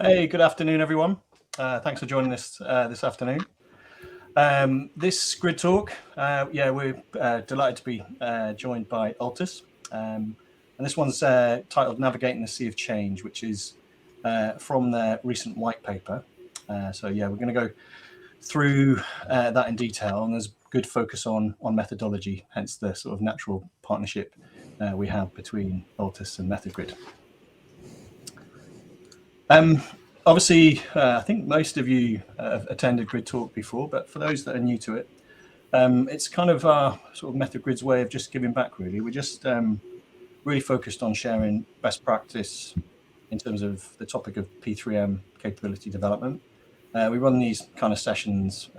Hey, good afternoon, everyone. Thanks for joining us this afternoon. This grid talk, we're delighted to be joined by Altus. And this one's titled Navigating the Sea of Change, which is from their recent white paper. We're going to go through that in detail, and there's good focus on methodology, hence the sort of natural partnership we have between Altus and MethodGrid. Obviously, I think most of you have attended GRIDtalk before, but for those that are new to it, it's kind of our sort of MethodGrid's way of just giving back, really. We're just really focused on sharing best practice in terms of the topic of P3M capability development. We run these kind of sessions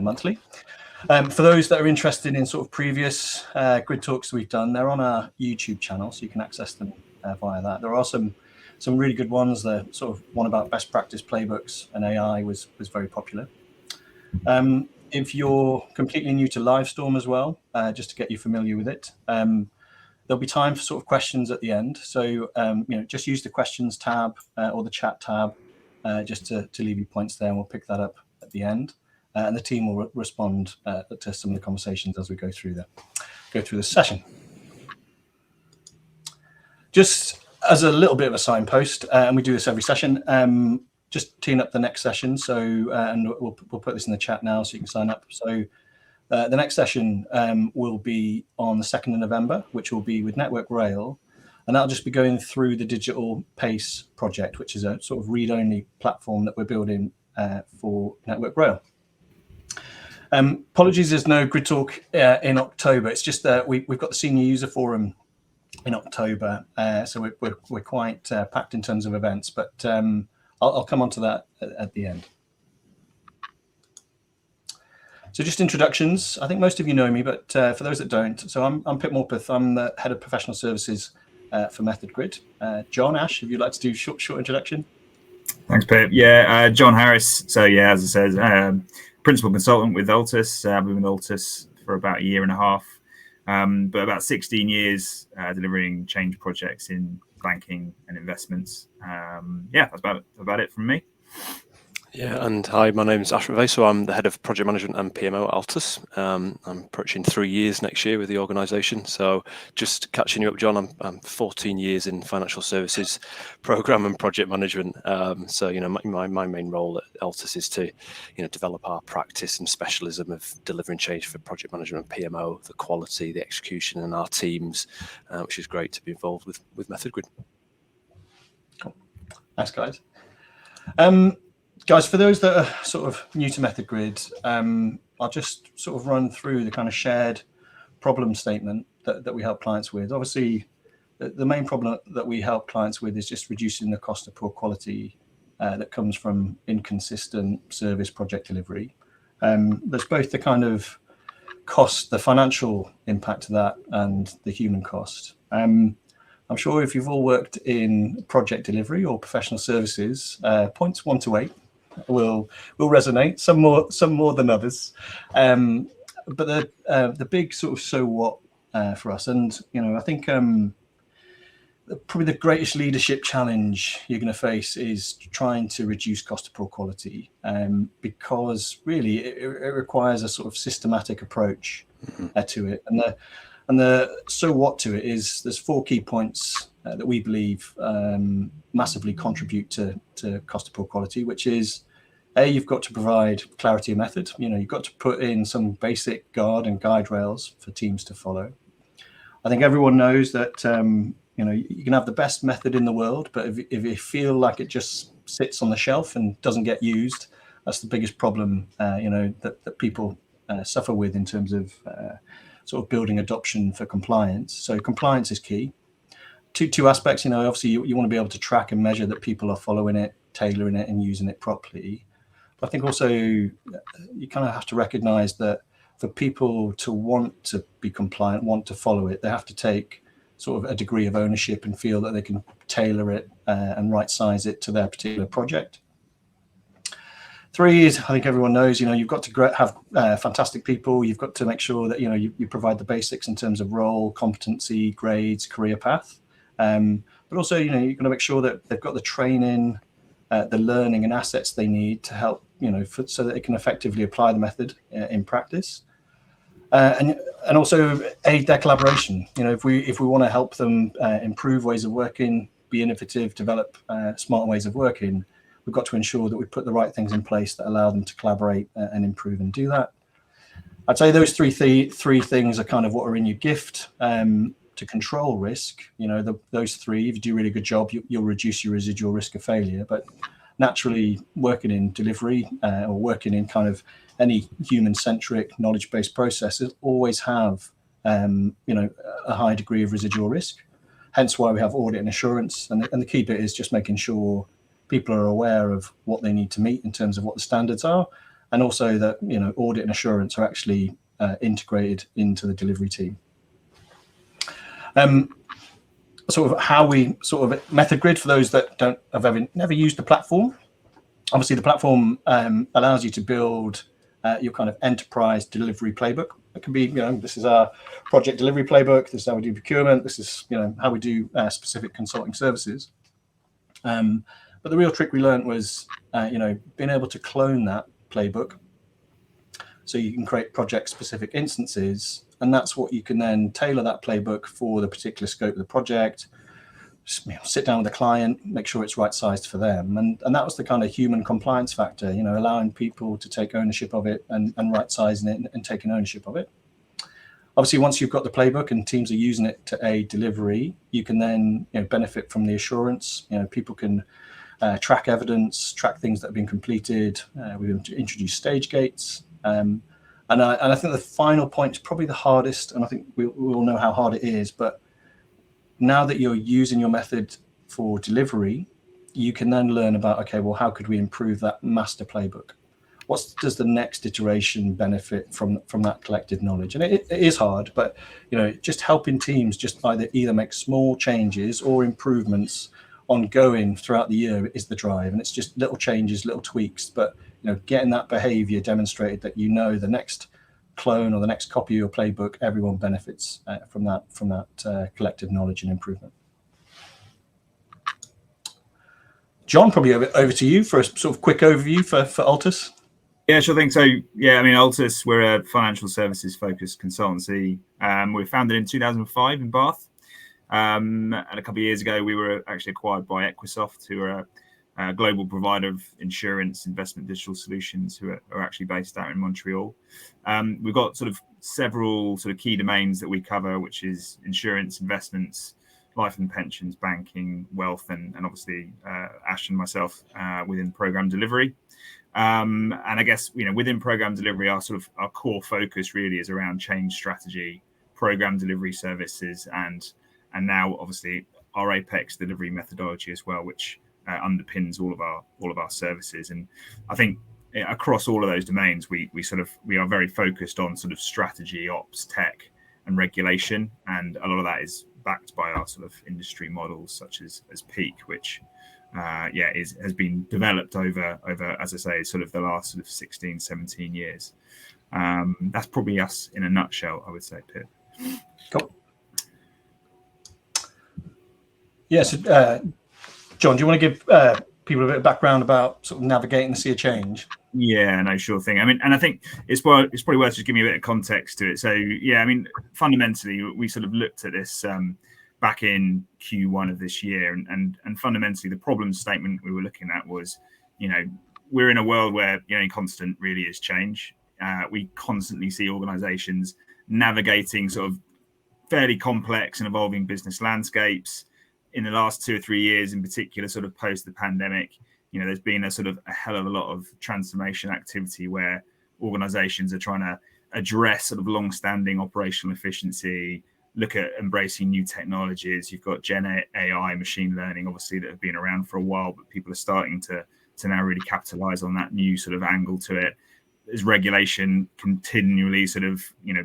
monthly. For those that are interested in sort of previous grid talks we've done, they're on our YouTube channel, so you can access them via that. There are some really good ones. The sort of one about best practice playbooks and AI was very popular. If you're completely new to Livestorm as well, just to get you familiar with it, there'll be time for sort of questions at the end. So just use the questions tab or the chat tab just to leave your points there, and we'll pick that up at the end. And the team will respond to some of the conversations as we go through the session. Just as a little bit of a signpost, and we do this every session, just teeing up the next session. So, and we'll put this in the chat now so you can sign up. So the next session will be on the 2nd of November, which will be with Network Rail. And that'll just be going through the Digital Pace project, which is a sort of read-only platform that we're building for Network Rail. Apologies, there's no grid talk in October. It's just that we've got the Senior User Forum in October, so we're quite packed in terms of events, but I'll come on to that at the end. So just introductions. I think most of you know me, but for those that don't, so I'm Pip Morpeth. I'm the Head of Professional Services for MethodGrid. John, Ash, if you'd like to do short introduction. Thanks, Pip. Yeah, John Harris. So yeah, as I said, principal consultant with Altus. I've been with Altus for about a year and a half. But about 16 years delivering change projects in banking and investments. That's about it from me. Yeah, and hi, my name's Ash McVeigh, so I'm the Head of Project Management and PMO at Altus. I'm approaching 3 years next year with the organisation. So just catching you up, John, I'm 14 years in financial services program and project management. My main role at Altus is to develop our practice and specialism of delivering change for project management and PMO, the quality, the execution, and our teams, which is great to be involved with MethodGrid. Cool. Thanks, guys. Guys, for those that are sort of new to MethodGrid, I'll just sort of run through the kind of shared problem statement that we help clients with. Obviously, the main problem that we help clients with is just reducing the cost of poor quality that comes from inconsistent service project delivery. There's both the kind of cost, the financial impact of that, and the human cost. I'm sure if you've all worked in project delivery or professional services, points 1 to 8 will resonate, some more than others. But the big sort of so what for us, and I think probably the greatest leadership challenge you're going to face is trying to reduce cost of poor quality, because really it requires a sort of systematic approach to it. And the so what to it is there's 4 key points that we believe massively contribute to cost of poor quality, which is you've got to provide clarity of method. You've got to put in some basic guard and guide rails for teams to follow. I think everyone knows that you can have the best method in the world, but if you feel like it just sits on the shelf and doesn't get used, that's the biggest problem that people suffer with in terms of sort of building adoption for compliance. So compliance is key. Two aspects, obviously you want to be able to track and measure that people are following it, tailoring it, and using it properly. But I think also you kind of have to recognize that for people to want to be compliant, want to follow it, they have to take sort of a degree of ownership and feel that they can tailor it and right size it to their particular project. 3 is, I think everyone knows, you've got to have fantastic people. You've got to make sure that, you provide the basics in terms of role, competency, grades, career path. But also, you've got to make sure that they've got the training the learning and assets they need to help, so that they can effectively apply the method in practice. And also aid their collaboration. If we want to help them improve ways of working, be innovative, develop smart ways of working, we've got to ensure that we put the right things in place that allow them to collaborate and improve and do that. I'd say those three things are kind of what are in your gift to control risk. Those three, if you do a really good job, you'll reduce your residual risk of failure. But naturally, working in delivery or working in kind of any human-centric, knowledge-based processes always have, a high degree of residual risk. Hence why we have audit and assurance. And the key bit is just making sure people are aware of what they need to meet in terms of what the standards are, and also that audit and assurance are actually integrated into the delivery team. Sort of how we sort of method grid for those that have never used the platform. Obviously, the platform allows you to build your kind of enterprise delivery playbook. It can be, this is our project delivery playbook. This is how we do procurement. This is, how we do specific consulting services. But the real trick we learned was, being able to clone that playbook so you can create project-specific instances, and that's what you can then tailor that playbook for the particular scope of the project. Sit down with the client, make sure it's right-sized for them, and that was the kind of human compliance factor, allowing people to take ownership of it and right-sizing it and taking ownership of it. Obviously, once you've got the playbook and teams are using it to aid delivery, you can then benefit from the assurance. People can track evidence, track things that have been completed. We've introduced stage gates. And I think the final point is probably the hardest, and I think we all know how hard it is, but now that you're using your method for delivery, you can then learn about, okay, well, how could we improve that master playbook? What does the next iteration benefit from that collected knowledge? And it is hard, but just helping teams just either make small changes or improvements ongoing throughout the year is the drive. And it's just little changes, little tweaks, but getting that behavior demonstrated that the next clone or the next copy of your playbook, everyone benefits from that collective knowledge and improvement. John, probably over to you for a sort of quick overview for Altus. Yeah, sure thing. So, Altus, we're a financial services focused consultancy. We were founded in 2005 in Bath. And a couple of years ago, we were actually acquired by Equisoft, who are a global provider of insurance, investment, digital solutions, who are actually based out in Montreal. We've got sort of several sort of key domains that we cover, which is insurance, investments, life and pensions, banking, wealth, and obviously Ash and myself within program delivery. And I guess, within program delivery, our core focus really is around change strategy, program delivery services, and now obviously our Apex delivery methodology as well, which underpins all of our services. And I think across all of those domains, we are very focused on sort of strategy, ops, tech, and regulation, and a lot of that is backed by our sort of industry models such as Peak, which has been developed over, as I say, sort of the last sort of 16, 17 years. That's probably us in a nutshell, I would say, Pip. Cool. Yes, John, do you want to give people a bit of background about sort of navigating the sea of change? Yeah, no, sure thing. I mean, and I think it's probably worth just giving you a bit of context to it. So, yeah, I mean, fundamentally, we sort of looked at this back in Q1 of this year, and fundamentally, the problem statement we were looking at was, we're in a world where the only constant really is change. We constantly see organisations navigating sort of fairly complex and evolving business landscapes. In the last 2 or 3 years, in particular, sort of post the pandemic, there's been a hell of a lot of transformation activity where organizations are trying to address sort of long-standing operational efficiency, look at embracing new technologies. You've got Gen AI, machine learning, obviously, that have been around for a while, but people are starting to now really capitalize on that new sort of angle to it. There's regulation continually sort of,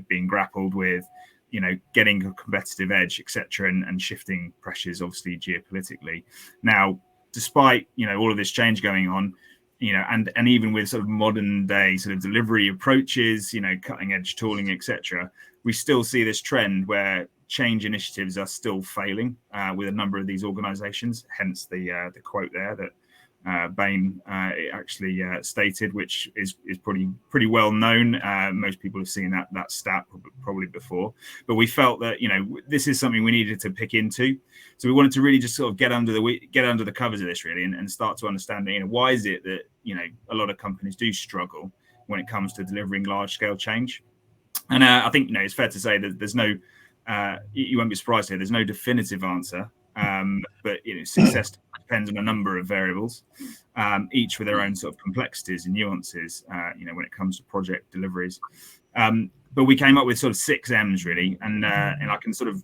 being grappled with, getting a competitive edge, etc., and shifting pressures, obviously, geopolitically. Now, despite all of this change going on, and even with sort of modern day sort of delivery approaches, cutting edge tooling, etc., we still see this trend where change initiatives are still failing with a number of these organizations. Hence the quote there that Bain actually stated, which is pretty well known. Most people have seen that stat probably before, but we felt that this is something we needed to pick into. So we wanted to really just sort of get under the covers of this really, and start to understand why is it that a lot of companies do struggle when it comes to delivering large scale change. And I think it's fair to say that there's no you won't be surprised here, there's no definitive answer, but success depends on a number of variables, each with their own sort of complexities and nuances, when it comes to project deliveries. But we came up with sort of 6 M's really, and I can sort of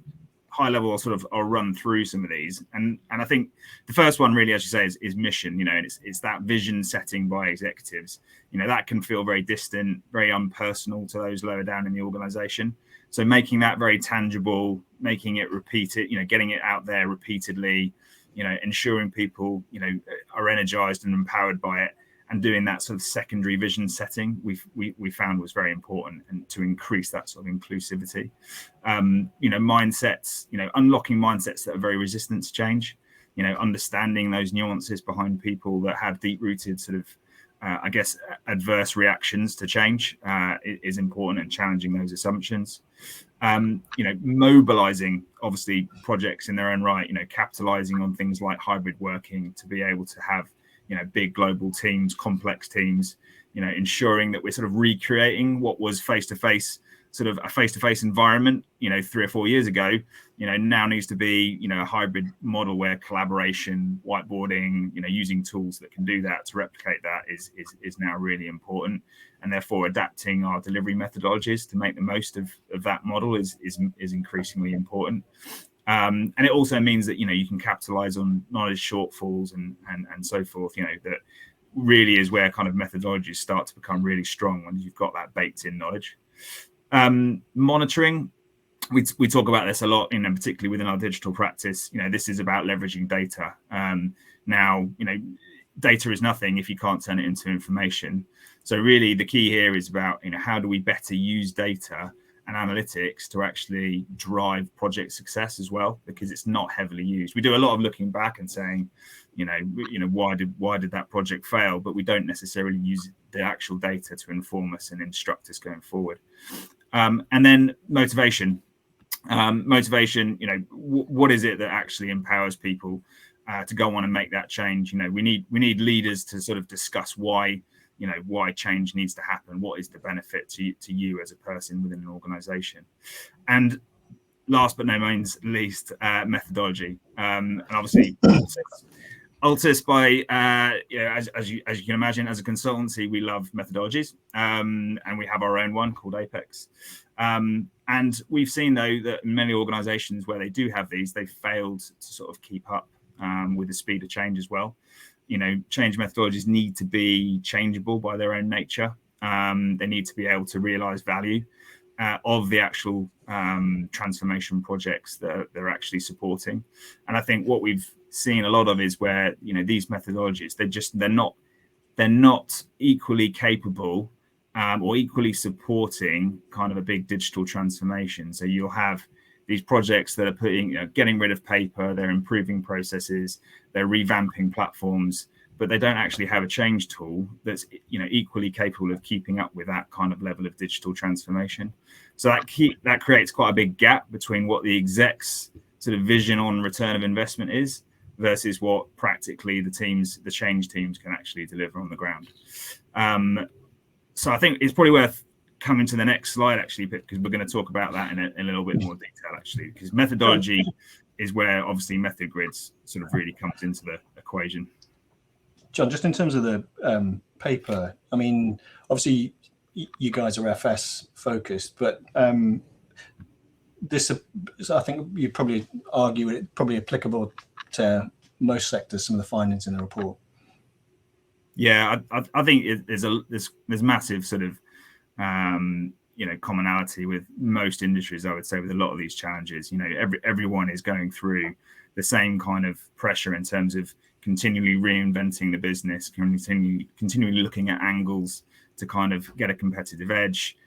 high level I'll run through some of these, and I think the first one really, as you say, is mission. And it's that vision setting by executives. That can feel very distant, very unpersonal to those lower down in the organization. So making that very tangible, making it repeated, getting it out there repeatedly, ensuring people are energized and empowered by it, and doing that sort of secondary vision setting, we found was very important, and to increase that sort of inclusivity. Mindsets, unlocking mindsets that are very resistant to change, understanding those nuances behind people that have deep-rooted sort of, adverse reactions to change is important, and challenging those assumptions. Mobilizing, obviously, projects in their own right, capitalizing on things like hybrid working to be able to have big global teams, complex teams, ensuring that we're sort of recreating what was face-to-face, sort of a face-to-face environment, 3 or 4 years ago, now needs to be, a hybrid model where collaboration, whiteboarding, using tools that can do that to replicate that is now really important. And therefore adapting our delivery methodologies to make the most of that model is increasingly important. And it also means that you can capitalize on knowledge shortfalls and so forth. That really is where kind of methodologies start to become really strong, when you've got that baked in knowledge. Monitoring, we talk about this a lot, particularly within our digital practice. This is about leveraging data. Now, data is nothing if you can't turn it into information. So really the key here is about how do we better use data and analytics to actually drive project success as well, because it's not heavily used. We do a lot of looking back and saying, why did that project fail, but we don't necessarily use the actual data to inform us and instruct us going forward. And then motivation. What is it that actually empowers people to go on and make that change? We need leaders to sort of discuss why change needs to happen. What is the benefit to you as a person within an organization? And last but no means least, methodology. And obviously, Altus, by as you can imagine, as a consultancy, we love methodologies, and we have our own one called Apex. And we've seen though that many organizations where they do have these, they've failed to sort of keep up with the speed of change as well. Change methodologies need to be changeable by their own nature. They need to be able to realize value of the actual transformation projects that they're actually supporting. And I think what we've seen a lot of is where these methodologies, they're not equally capable or equally supporting kind of a big digital transformation. So you'll have these projects that are getting rid of paper, they're improving processes, they're revamping platforms, but they don't actually have a change tool that's equally capable of keeping up with that kind of level of digital transformation. So that creates quite a big gap between what the execs sort of vision on return of investment is versus what practically the change teams can actually deliver on the ground. So I think it's probably worth coming to the next slide actually, because we're going to talk about that in a little bit more detail actually, because methodology is where obviously method grids sort of really comes into the equation. John, just in terms of the paper, I mean, obviously you guys are FS focused, but this, I think you probably argue it probably applicable to most sectors, some of the findings in the report. Yeah, I think there's massive sort of commonality with most industries, I would say, with a lot of these challenges. Everyone is going through the same kind of pressure in terms of continually reinventing the business, continually looking at angles to kind of get a competitive edge.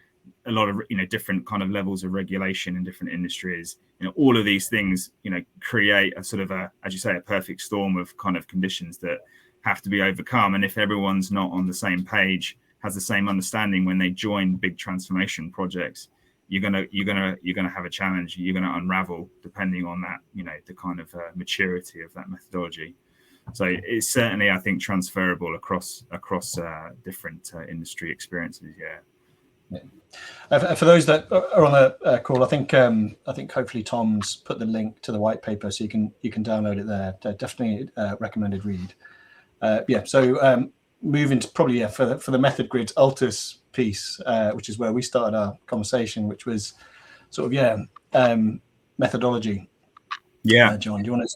A lot of different kind of levels of regulation in different industries. All of these things create a sort of as you say, a perfect storm of kind of conditions that have to be overcome. And if everyone's not on the same page, has the same understanding when they join big transformation projects, you're gonna have a challenge. You're gonna unravel depending on that, the kind of maturity of that methodology. So it's certainly, I think, transferable across different industry experiences. Yeah. For those that are on the call, I think hopefully Tom's put the link to the white paper, so you can download it there. Definitely recommended read. So moving to probably for the method grids Altus piece, which is where we started our conversation, which was sort of methodology. Yeah, John, do you want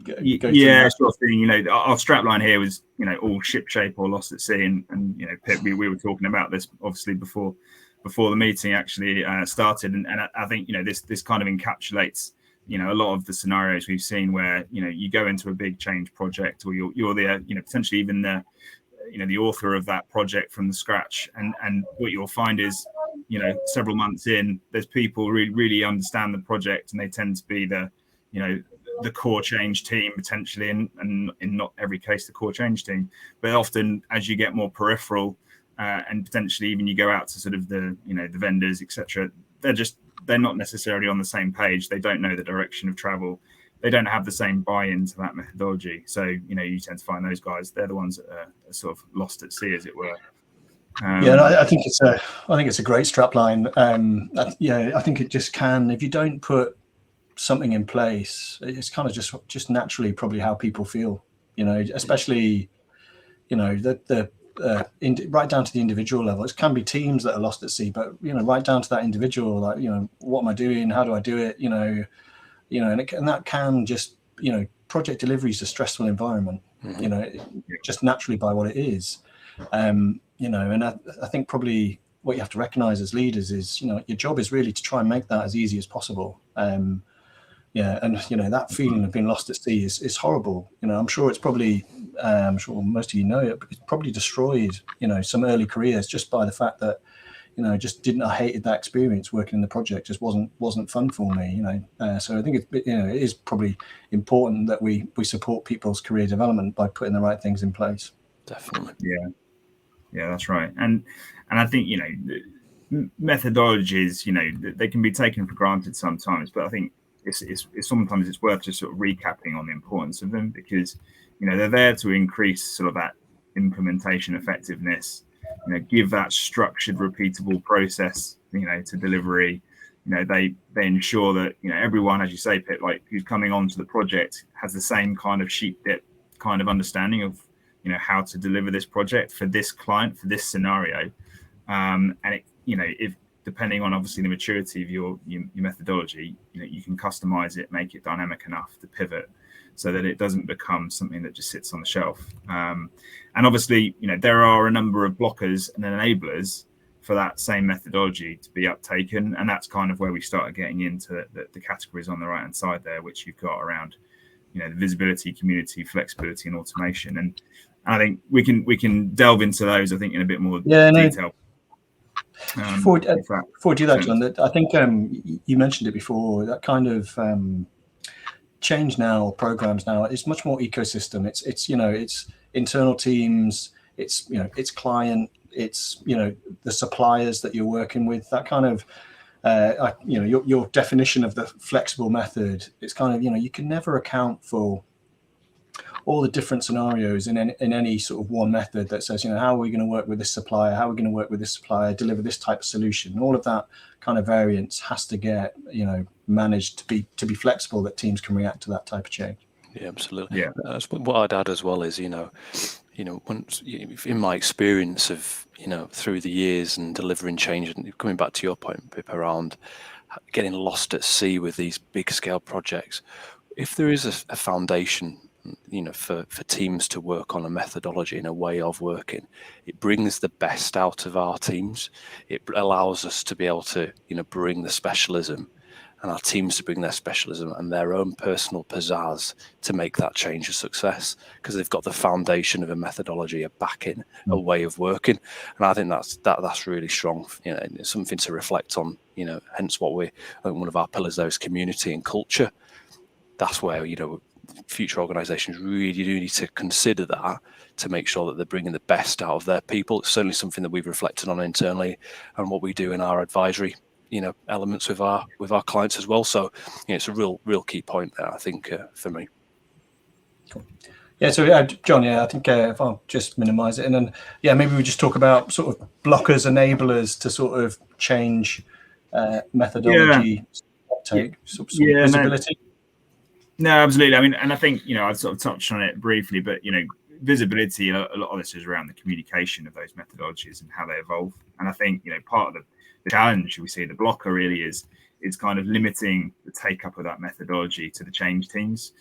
to go yeah, through sure thing. Our strapline here was all ship shape or lost at sea, and Pip, we were talking about this obviously before the meeting actually started, and I think this kind of encapsulates a lot of the scenarios we've seen where you go into a big change project, or you're the potentially even the author of that project from the scratch, and what you'll find is several months in, there's people who really understand the project, and they tend to be the core change team potentially, and in not every case the core change team, but often as you get more peripheral and potentially even you go out to sort of the the vendors, etc., they're not necessarily on the same page. They don't know the direction of travel. They don't have the same buy-in to that methodology. So you tend to find those guys, they're the ones that are sort of lost at sea, as it were. I think it's a great strapline. I think it just can, if you don't put something in place, it's kind of just naturally probably how people feel, especially the right down to the individual level. It can be teams that are lost at sea, but right down to that individual, like what am I doing, how do I do it, and that can just project delivery is a stressful environment, just naturally by what it is, and I think probably what you have to recognize as leaders is your job is really to try and make that as easy as possible. That feeling of being lost at sea is horrible. I'm sure it's probably, I'm sure most of it, but it's probably destroyed, some early careers just by the fact that, I hated that experience working in the project. Just wasn't fun for me, So I think it is probably important that we support people's career development by putting the right things in place. Definitely. Yeah, that's right. And I think methodologies, they can be taken for granted sometimes, but I think it's sometimes it's worth just sort of recapping on the importance of them, because they're there to increase sort of that implementation effectiveness, give that structured, repeatable process to delivery. They ensure that everyone, as you say, Pip, like who's coming onto the project has the same kind of sheep dip kind of understanding of how to deliver this project for this client, for this scenario, and it if depending on obviously the maturity of your methodology, you can customize it, make it dynamic enough to pivot so that it doesn't become something that just sits on the shelf. And obviously, there are a number of blockers and enablers for that same methodology to be uptaken. And that's kind of where we started getting into the categories on the right-hand side there, which you've got around, the visibility, community, flexibility, and automation. And I think we can delve into those, I think, in a bit more detail. Before we do that, John, I think you mentioned it before, that kind of change now, programs now, it's much more ecosystem. It's internal teams, it's client, it's the suppliers that you're working with, that kind of your definition of the flexible method. It's kind of you can never account for all the different scenarios in any sort of one method that says, how are we going to work with this supplier? How are we going to work with this supplier, deliver this type of solution? All of that kind of variance has to get, managed to be flexible, that teams can react to that type of change. Yeah, absolutely. Yeah. What I'd add as well is, once in my experience of, through the years and delivering change, and coming back to your point, Pip, around getting lost at sea with these big scale projects, if there is a foundation, for teams to work on a methodology and a way of working, it brings the best out of our teams. It allows us to be able to, bring the specialism, and our teams to bring their specialism and their own personal pizzazz to make that change a success, because they've got the foundation of a methodology, a backing, a way of working. And I think that's really strong. It's something to reflect on. Hence what I think one of our pillars there is community and culture. That's where future organisations really do need to consider that to make sure that they're bringing the best out of their people. It's certainly something that we've reflected on internally and what we do in our advisory, elements with our clients as well. So, it's a real key point there, I think, for me. Cool. Yeah, so John, I think if I'll just minimise it, and then maybe we just talk about sort of blockers, enablers to sort of change methodology, visibility. No, absolutely. I mean, and I think I've sort of touched on it briefly, but visibility, a lot of this is around the communication of those methodologies and how they evolve. And I think part of the challenge we see, the blocker really is kind of limiting the take up of that methodology to the change teams.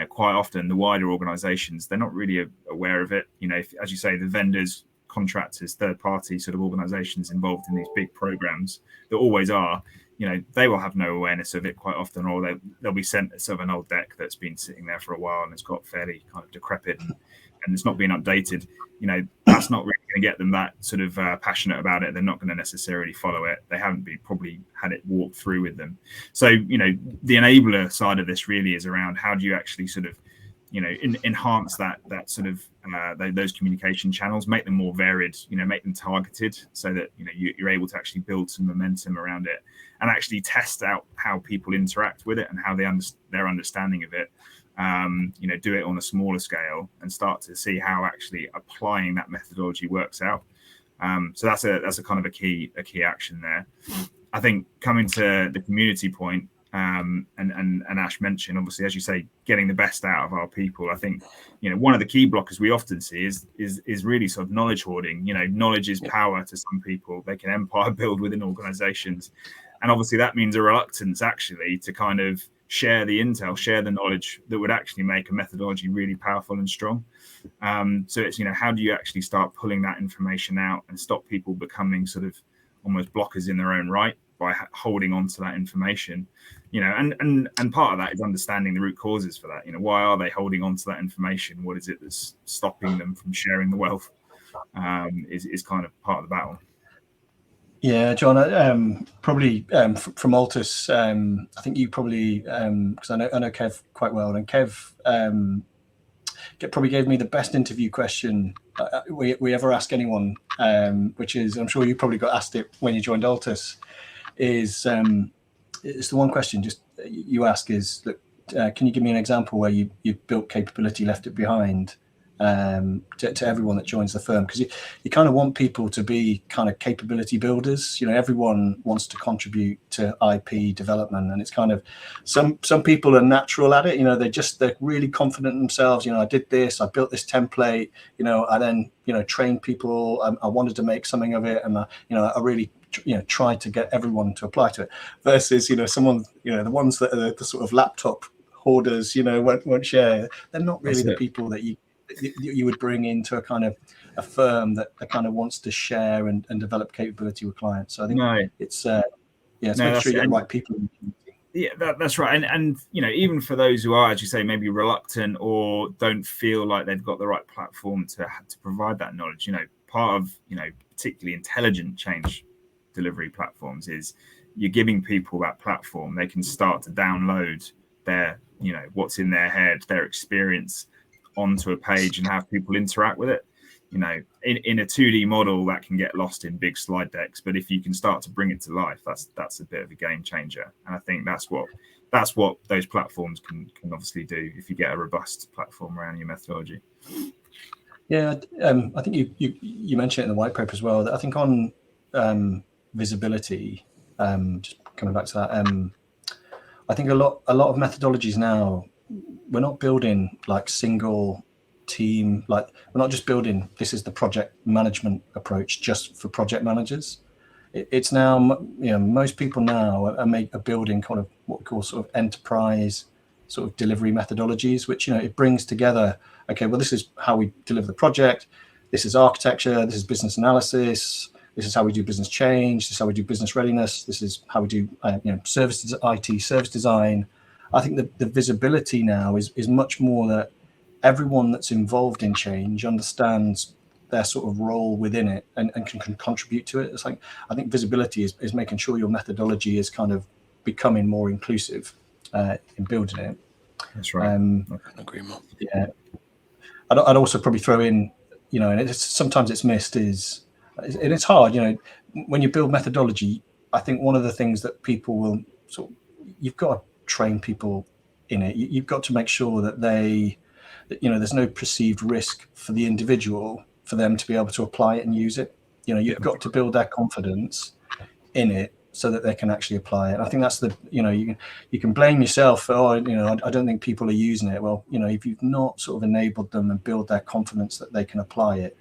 Quite often the wider organizations, they're not really aware of it. As you say, the vendors, contractors, third party sort of organizations involved in these big programs that always are, they will have no awareness of it quite often, or they'll be sent sort of an old deck that's been sitting there for a while and it's got fairly kind of decrepit and it's not being updated. That's not really going to get them that sort of passionate about it. They're not going to necessarily follow it. They haven't probably had it walked through with them. So, the enabler side of this really is around how do you actually sort of, enhance that sort of those communication channels, make them more varied, make them targeted so that, you're able to actually build some momentum around it and actually test out how people interact with it and how their understanding of it. Do it on a smaller scale and start to see how actually applying that methodology works out. So that's a kind of a key action there. I think coming to the community point, and Ash mentioned, obviously, as you say, getting the best out of our people. I think one of the key blockers we often see is really sort of knowledge hoarding. Knowledge is power to some people. They can empire build within organizations, and obviously that means a reluctance actually to kind of share the intel, share the knowledge that would actually make a methodology really powerful and strong. So it's, how do you actually start pulling that information out and stop people becoming sort of almost blockers in their own right by holding on to that information, and part of that is understanding the root causes for that. Why are they holding on to that information? What is it that's stopping them from sharing the wealth? Is kind of part of the battle. Yeah, John, probably from Altus, I think you probably, because I know Kev quite well, and Kev probably gave me the best interview question we ever ask anyone, which is, I'm sure you probably got asked it when you joined Altus, is it's the one question just you ask is, look, can you give me an example where you built capability, left it behind? To everyone that joins the firm, because you kind of want people to be kind of capability builders. Everyone wants to contribute to IP development, and it's kind of some people are natural at it. They're really confident in themselves. I did this, I built this template. I then trained people. I wanted to make something of it, and I really tried to get everyone to apply to it. Versus someone the ones that are the sort of laptop hoarders won't share. They're not really the people that you would bring into a kind of a firm that kind of wants to share and develop capability with clients. So I think it's making sure you get the right people. Yeah, that's right. And even for those who are, as you say, maybe reluctant or don't feel like they've got the right platform to provide that knowledge, part of particularly intelligent change delivery platforms is you're giving people that platform. They can start to download their what's in their head, their experience onto a page and have people interact with it. In a 2D model that can get lost in big slide decks, but if you can start to bring it to life, that's a bit of a game changer. And I think that's what those platforms can obviously do if you get a robust platform around your methodology. Yeah, I think you mentioned it in the white paper as well. That I think on visibility, just coming back to that, I think a lot of methodologies now, we're not building like single team, like we're not just building, this is the project management approach just for project managers. It's now, most people now are building kind of what we call sort of enterprise sort of delivery methodologies, which, it brings together, okay, well, this is how we deliver the project. This is architecture. This is business analysis. This is how we do business change. This is how we do business readiness. This is how we do, IT service design. I think the visibility now is much more that everyone that's involved in change understands their sort of role within it and can contribute to it. It's like, I think visibility is making sure your methodology is kind of becoming more inclusive in building it. That's right. I agree more. Yeah, I'd also probably throw in, and sometimes it's missed and it's hard, when you build methodology. I think one of the things that people will you've got to train people in it. You've got to make sure that there's no perceived risk for the individual for them to be able to apply it and use it. You've got to build their confidence in it so that they can actually apply it. And I think that's you can blame yourself for, I don't think people are using it. Well, if you've not sort of enabled them and build their confidence that they can apply it,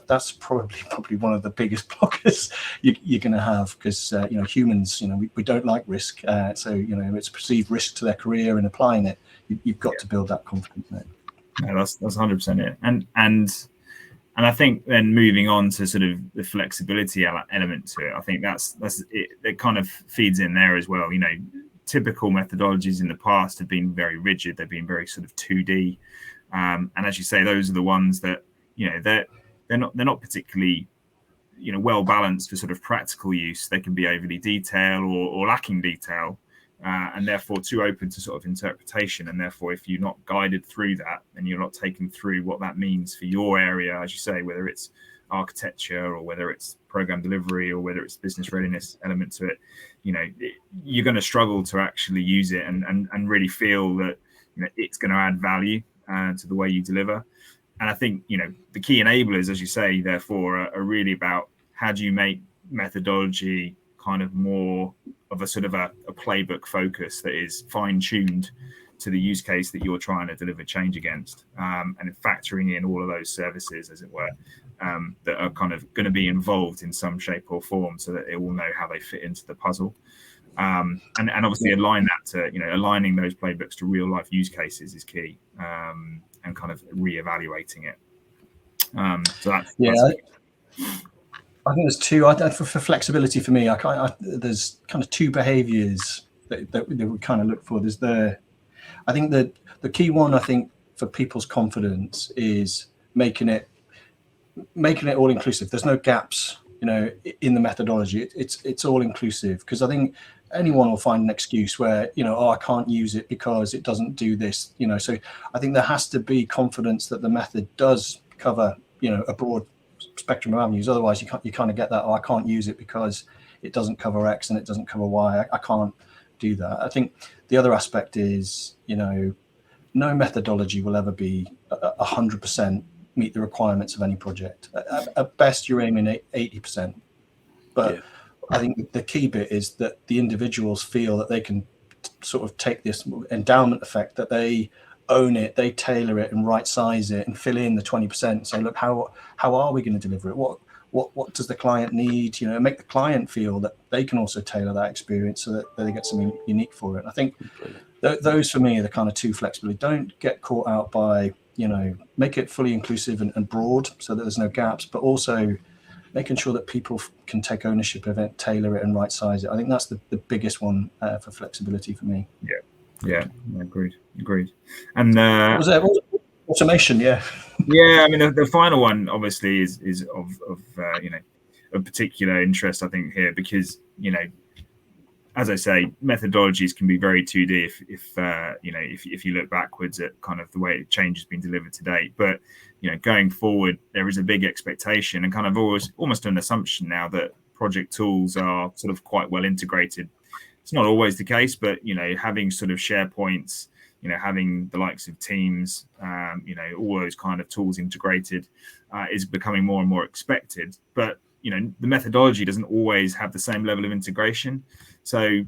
that's probably one of the biggest blockers you're going to have, because humans, we don't like risk. So it's perceived risk to their career in applying it. You've got to build that confidence in it. No, that's 100% it. And I think then moving on to sort of the flexibility element to it, I think that's it. That kind of feeds in there as well. Typical methodologies in the past have been very rigid. They've been very sort of 2D, and as you say, those are the ones that they're not particularly well balanced for sort of practical use. They can be overly detailed or lacking detail, and therefore too open to sort of interpretation. And therefore, if you're not guided through that and you're not taken through what that means for your area, as you say, whether it's architecture or whether it's program delivery or whether it's business readiness element to it, you're going to struggle to actually use it and really feel that it's going to add value to the way you deliver. And I think, the key enablers, as you say, therefore, are really about how do you make methodology kind of more of a sort of a playbook focus that is fine-tuned to the use case that you're trying to deliver change against, and factoring in all of those services, as it were, that are kind of going to be involved in some shape or form, so that they all know how they fit into the puzzle. And obviously align that to, aligning those playbooks to real life use cases is key, and kind of reevaluating it. So that's I think there's two. For flexibility for me, there's kind of two behaviours that we kind of look for. I think that the key one, I think, for people's confidence is making it all inclusive. There's no gaps, in the methodology. It's all inclusive, because I think anyone will find an excuse where, I can't use it because it doesn't do this, So I think there has to be confidence that the method does cover, a broad spectrum of avenues. Otherwise, you kind of get that, I can't use it because it doesn't cover X and it doesn't cover Y. I can't do that. I think the other aspect is, no methodology will ever be 100% meet the requirements of any project. At best, you're aiming at 80%. But I think the key bit is that the individuals feel that they can sort of take this endowment effect, that they own it, they tailor it and right size it and fill in the 20%. Say, look, how are we going to deliver it? What does the client need? Make the client feel that they can also tailor that experience so that they get something unique for it. I think those for me are the kind of two flexibility. Don't get caught out by, make it fully inclusive and broad so that there's no gaps, but also making sure that people can take ownership of it, tailor it and right size it. I think that's the biggest one for flexibility for me. Yeah, agreed. And what was that? Automation, yeah. I mean, the final one obviously is of particular interest, I think, here, because as I say, methodologies can be very 2D if you look backwards at kind of the way change has been delivered to date. But going forward, there is a big expectation and kind of almost an assumption now that project tools are sort of quite well integrated. It's not always the case, but having sort of SharePoints, having the likes of Teams, all those kind of tools integrated is becoming more and more expected. But the methodology doesn't always have the same level of integration. So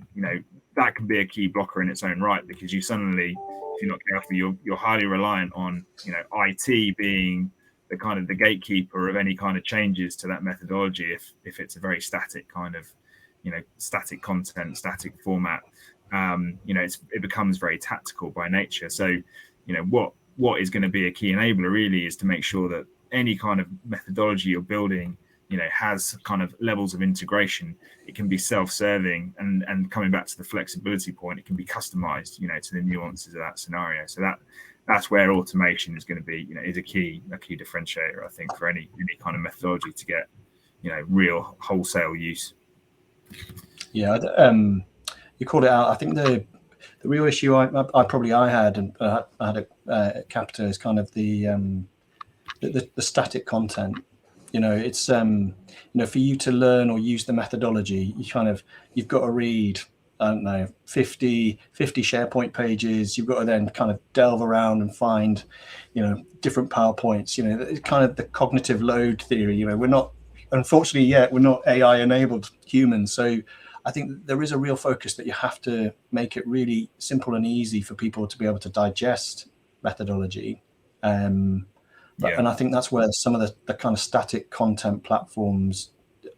that can be a key blocker in its own right, because you suddenly, if you're not careful, you're highly reliant on IT being the kind of the gatekeeper of any kind of changes to that methodology. If it's a very static kind of static content, static format, it becomes very tactical by nature. So, what is going to be a key enabler really is to make sure that any kind of methodology you're building, has kind of levels of integration. It can be self-serving, and coming back to the flexibility point, it can be customized, to the nuances of that scenario. So that's where automation is going to be, is a key differentiator, I think, for any kind of methodology to get, real wholesale use. Yeah, you called it out. I think the real issue I had, and I had at Capita, is kind of the static content. It's for you to learn or use the methodology, you've got to read, I don't know, 50 SharePoint pages. You've got to then kind of delve around and find, different PowerPoints. It's kind of the cognitive load theory. We're not, unfortunately yet, we're not AI enabled humans. So I think there is a real focus that you have to make it really simple and easy for people to be able to digest methodology. And I think that's where some of the kind of static content platforms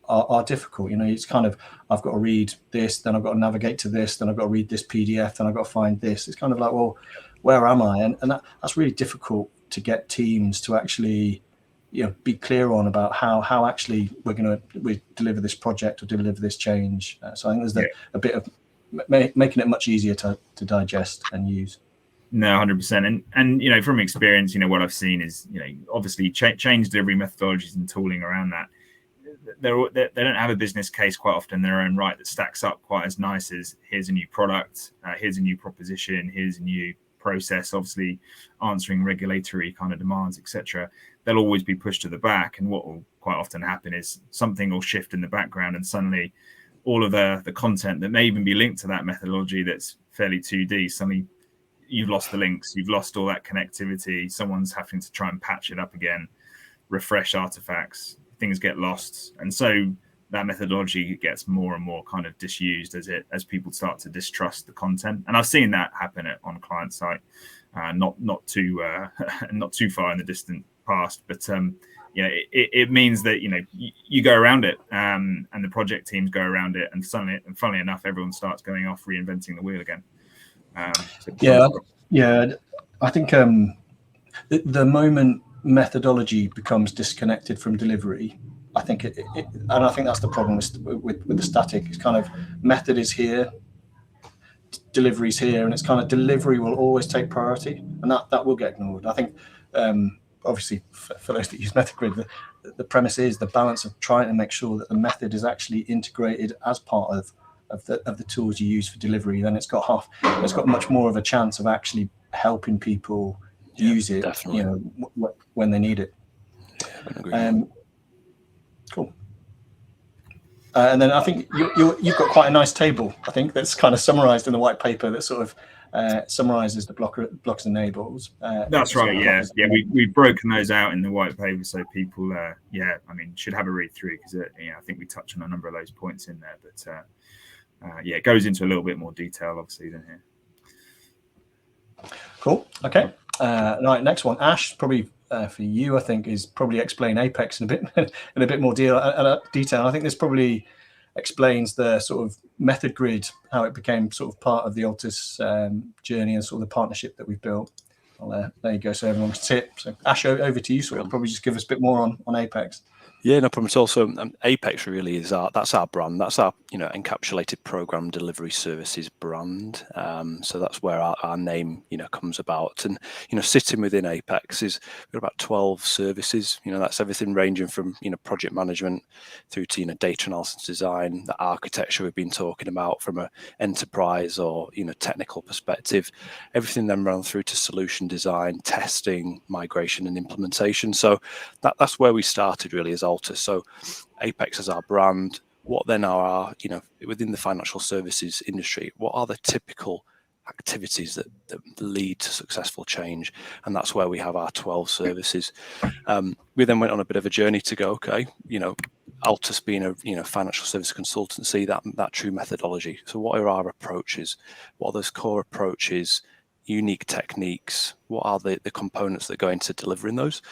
are difficult. It's kind of, I've got to read this, then I've got to navigate to this, then I've got to read this PDF, then I've got to find this. It's kind of like, well, where am I? And that's really difficult to get teams to actually, be clear on about how actually we deliver this project or deliver this change. So I think there's a bit of making it much easier to digest and use. No, 100%. And from experience, what I've seen is, obviously change delivery methodologies and tooling around that. They don't have a business case quite often in their own right that stacks up quite as nice as here's a new product, here's a new proposition, here's a new process, obviously answering regulatory kind of demands, etc. They'll always be pushed to the back. And what will quite often happen is something will shift in the background, and suddenly all of the content that may even be linked to that methodology that's fairly 2D, suddenly you've lost the links, you've lost all that connectivity. Someone's having to try and patch it up again, refresh artifacts, things get lost. And so that methodology gets more and more kind of disused as people start to distrust the content. And I've seen that happen on client side, not too far in the distant past, but it means that you go around it, and the project teams go around it, and funnily enough, everyone starts going off reinventing the wheel again. I think the moment methodology becomes disconnected from delivery, I think and I think that's the problem with the static. It's kind of method is here, delivery's here, and it's kind of delivery will always take priority, and that will get ignored. I think obviously for those that use MethodGrid, the premise is the balance of trying to make sure that the method is actually integrated as part of the tools you use for delivery. Then it's got much more of a chance of actually helping people use it, definitely. When they need it. Cool. And then I think you've got quite a nice table, I think, that's kind of summarized in the white paper that sort of summarizes the blocks and enables. That's right. Yeah. We've broken those out in the white paper, so people, should have a read through, because I think we touch on a number of those points in there. But it goes into a little bit more detail, obviously, than here. Cool. Okay. Right. Next one, Ash, probably for you, I think, is probably explain Apex in a bit more detail. I think this probably explains the sort of method grid, how it became sort of part of the Altus journey, and sort of the partnership that we've built. Well, there you go. So everyone can see it. So Ash, over to you. So probably just give us a bit more on Apex. Yeah, no problem at all. So Apex really is that's our brand. That's our encapsulated program delivery services brand. So that's where our name comes about. And sitting within Apex is we've got about 12 services. That's everything ranging from project management through to data analysis design, the architecture we've been talking about from a enterprise or technical perspective. Everything then run through to solution design, testing, migration, and implementation. So that's where we started really as Altus. So Apex is our brand. What then are our, within the financial services industry, what are the typical activities that lead to successful change? And that's where we have our 12 services. We then went on a bit of a journey to go, okay, Altus being a financial service consultancy, that true methodology. So what are our approaches? What are those core approaches? Unique techniques, what are the components that go into delivering those?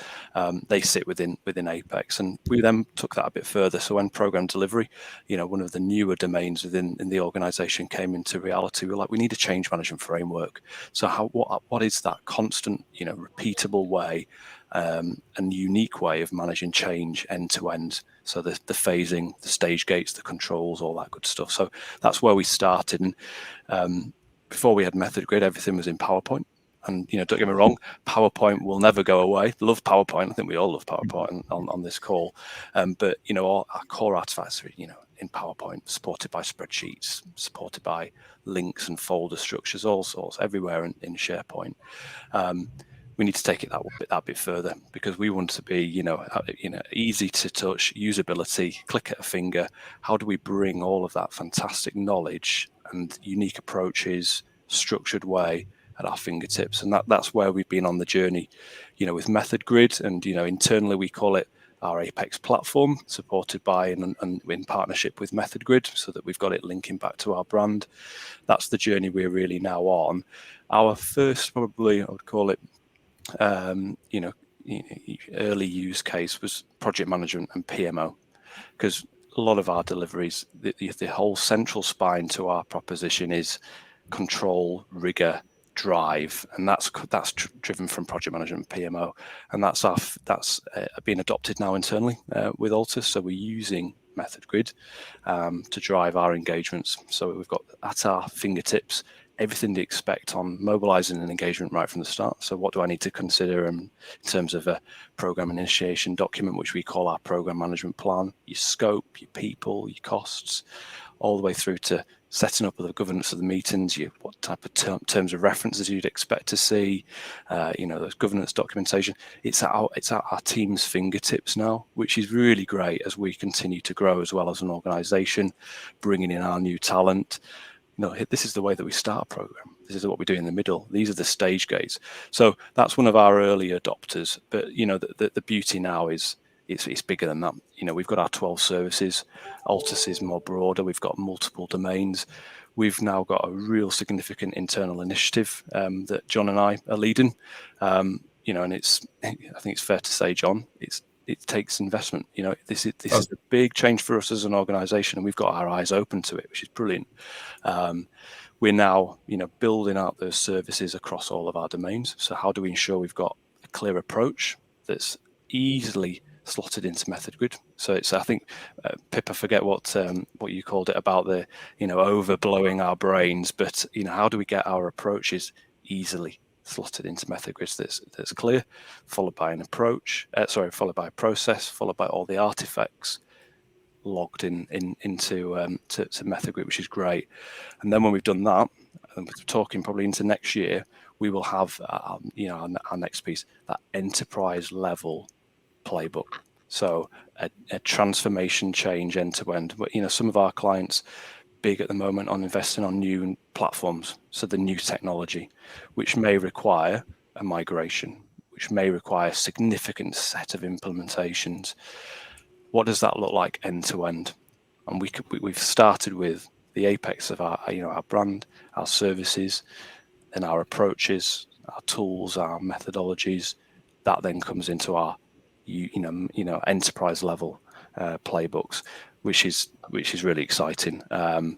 They sit within Apex, and we then took that a bit further. So when program delivery, one of the newer domains within the organization came into reality, we're like, we need a change management framework. So what is that constant, repeatable way and unique way of managing change end to end? So the phasing, the stage gates, the controls, all that good stuff. So that's where we started. And before we had MethodGrid, everything was in PowerPoint. And don't get me wrong, PowerPoint will never go away. Love PowerPoint. I think we all love PowerPoint on this call. But all our core artifacts are in PowerPoint, supported by spreadsheets, supported by links and folder structures, all sorts, everywhere in SharePoint. We need to take it that bit further, because we want to be easy to touch, usability, click at a finger. How do we bring all of that fantastic knowledge and unique approaches, structured way at our fingertips? And that's where we've been on the journey, with Method Grid, and internally we call it our Apex platform, supported by and in partnership with Method Grid, so that we've got it linking back to our brand. That's the journey we're really now on. Our first, probably I would call it, early use case was project management and PMO, because a lot of our deliveries, the whole central spine to our proposition is control, rigor, drive, and that's driven from project management and PMO, and that's being adopted now internally with Altus. So we're using Method Grid to drive our engagements. So we've got at our fingertips everything to expect on mobilizing an engagement right from the start. So what do I need to consider in terms of a program initiation document, which we call our program management plan, your scope, your people, your costs, all the way through to setting up the governance of the meetings, what type of terms of references you'd expect to see, those governance documentation. It's at our team's fingertips now, which is really great as we continue to grow as well as an organization, bringing in our new talent. This is the way that we start a program. This is what we do in the middle. These are the stage gates. So that's one of our early adopters. But the beauty now is it's bigger than that. We've got our 12 services. Altus is more broader. We've got multiple domains. We've now got a real significant internal initiative that John and I are leading. And I think it's fair to say, John, it takes investment. This is a big change for us as an organization, and we've got our eyes open to it, which is brilliant. We're now, building out those services across all of our domains. So how do we ensure we've got a clear approach that's easily slotted into Method Grid? So it's, I think, Pip, I forget what you called it about the, overblowing our brains, but how do we get our approaches easily slotted into Method Grids that's clear, followed by an approach, followed by a process, followed by all the artifacts logged into to Method Grid, which is great. And then when we've done that, and we're talking probably into next year, we will have our next piece, that enterprise level playbook. So a transformation change end to end. But some of our clients big at the moment on investing on new platforms, so the new technology, which may require a migration, which may require a significant set of implementations. What does that look like end to end? And we've started with the apex of our our brand, our services, and our approaches, our tools, our methodologies. That then comes into our enterprise level playbooks, which is really exciting. And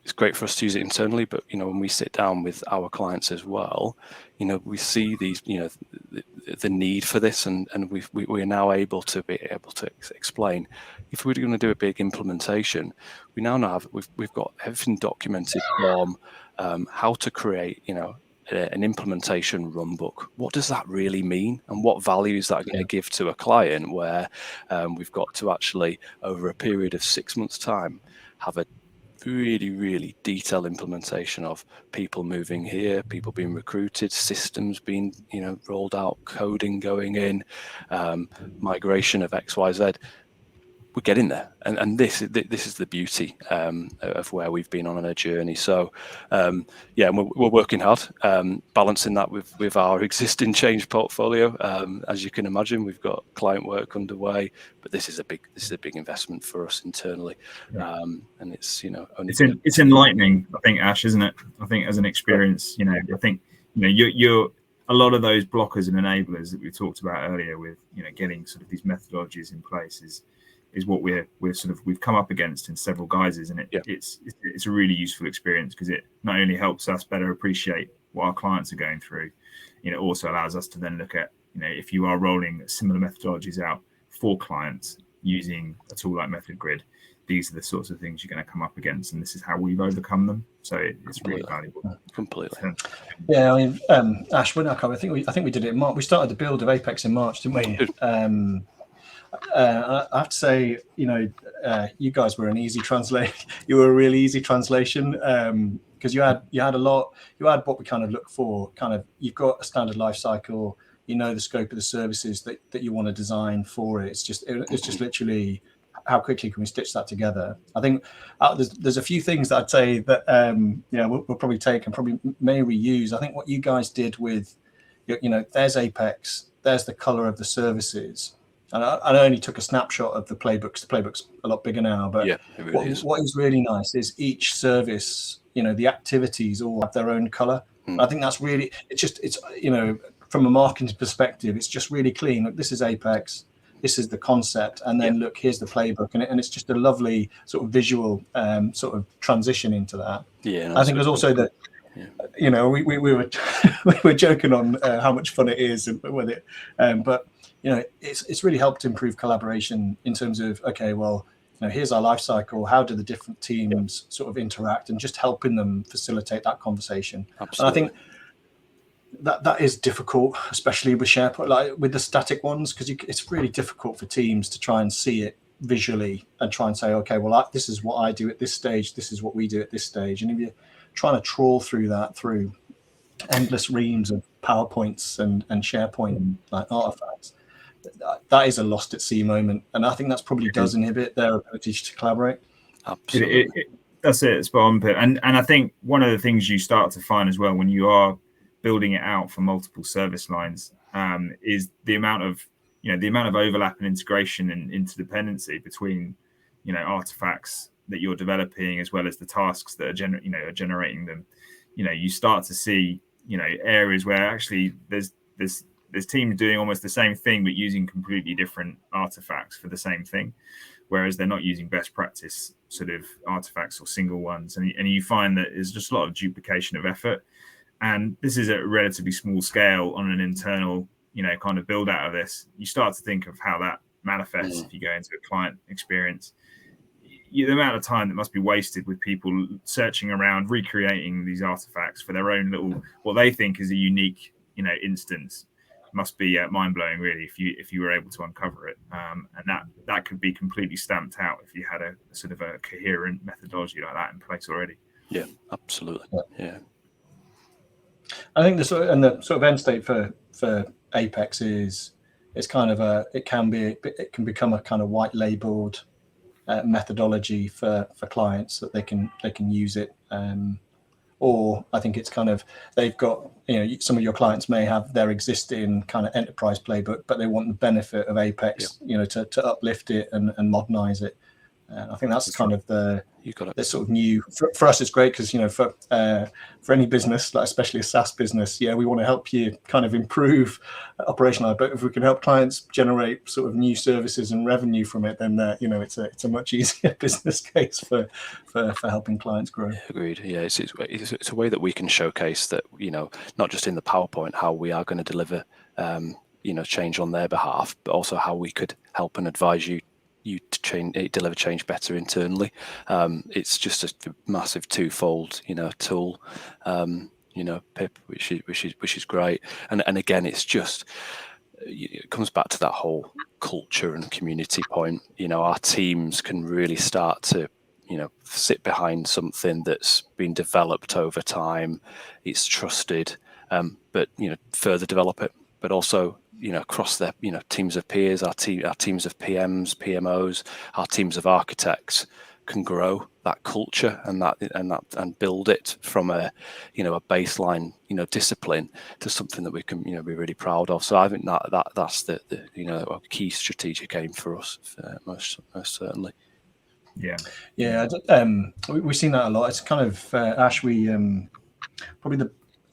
it's great for us to use it internally, but when we sit down with our clients as well, we see these the need for this, and we are now able to explain, if we're going to do a big implementation, we now have we've got everything documented from how to create an implementation run book. What does that really mean, and what value is that going to give to a client, where we've got to actually, over a period of 6 months' time, have a really, really detailed implementation of people moving here, people being recruited, systems being rolled out, coding going in, migration of XYZ. We're getting there, and this is the beauty of where we've been on a journey. So we're working hard, balancing that with our existing change portfolio. As you can imagine, we've got client work underway, but this is a big investment for us internally, and it's it's enlightening, I think, Ash, isn't it? I think as an experience, I think you're a lot of those blockers and enablers that we talked about earlier with getting sort of these methodologies in place is what we've come up against in several guises, and it's a really useful experience, because it not only helps us better appreciate what our clients are going through, it also allows us to then look at if you are rolling similar methodologies out for clients using a tool like Method Grid, these are the sorts of things you're going to come up against, and this is how we've overcome them. So it's really valuable. Completely. Yeah, I mean, Ash, when I think we did it in March. We started the build of Apex in March, didn't we? I have to say, you guys were an easy translate. You were a really easy translation because you had a lot. You had what we kind of look for. Kind of, you've got a standard life cycle. You know the scope of the services that you want to design for it. It's just literally how quickly can we stitch that together. I think there's a few things that I'd say that we'll probably take and probably may reuse. I think what you guys did with, there's Apex, there's the color of the services. And I only took a snapshot of the playbooks. The playbook's a lot bigger now, but what is really nice is each service, the activities all have their own color. I think that's really, it's from a marketing perspective, it's just really clean. Look, this is Apex, this is the concept, and then look, here's the playbook, and it's just a lovely sort of visual sort of transition into that. Yeah, I think there's also that. We were joking on how much fun it is with it, but it's really helped improve collaboration in terms of, okay, well, here's our life cycle. How do the different teams sort of interact, and just helping them facilitate that conversation. Absolutely. And I think that is difficult, especially with SharePoint, like with the static ones, because it's really difficult for teams to try and see it visually and try and say, okay, well, this is what I do at this stage. This is what we do at this stage. And if you're trying to trawl through that through endless reams of PowerPoints and SharePoint like artifacts, that is a lost at sea moment, and I think that's probably does inhibit their ability to collaborate. Absolutely, that's it. Spot on, Pip. And I think one of the things you start to find as well when you are building it out for multiple service lines is the amount of overlap and integration and interdependency between artifacts that you're developing as well as the tasks that are generating them. You start to see areas where actually there's teams doing almost the same thing but using completely different artifacts for the same thing, whereas they're not using best practice sort of artifacts or single ones, and you find that there's just a lot of duplication of effort. And this is at a relatively small scale on an internal kind of build out of this. You start to think of how that manifests if you go into a client experience. The amount of time that must be wasted with people searching around, recreating these artifacts for their own little, what they think is a unique, instance, must be mind-blowing, really, if you were able to uncover it. And that could be completely stamped out if you had a sort of a coherent methodology like that in place already. Yeah, absolutely. Yeah. I think the sort of end state for Apex is kind of it can become a kind of white labeled methodology for clients that they can use it. Or I think it's kind of, they've got, some of your clients may have their existing kind of enterprise playbook, but they want the benefit of Apex, to uplift it and modernize it. I think that's kind of the sort of new for us. It's great because for any business, like especially a SaaS business, we want to help you kind of improve operational. But if we can help clients generate sort of new services and revenue from it, then it's a much easier business case for helping clients grow. Agreed. Yeah, it's a way that we can showcase that not just in the PowerPoint how we are going to deliver change on their behalf, but also how we could help and advise you to deliver change better internally. It's just a massive twofold, tool, Pip, which is great. And again, it's just, it comes back to that whole culture and community point. Our teams can really start to, sit behind something that's been developed over time. It's trusted, but further develop it, but also across their teams of peers, our teams of PMs, PMOs, our teams of architects can grow that culture and build it from a baseline discipline to something that we can be really proud of. So I think that's the a key strategic aim for us, most certainly. Yeah. We've seen that a lot. It's kind of Ash. We probably the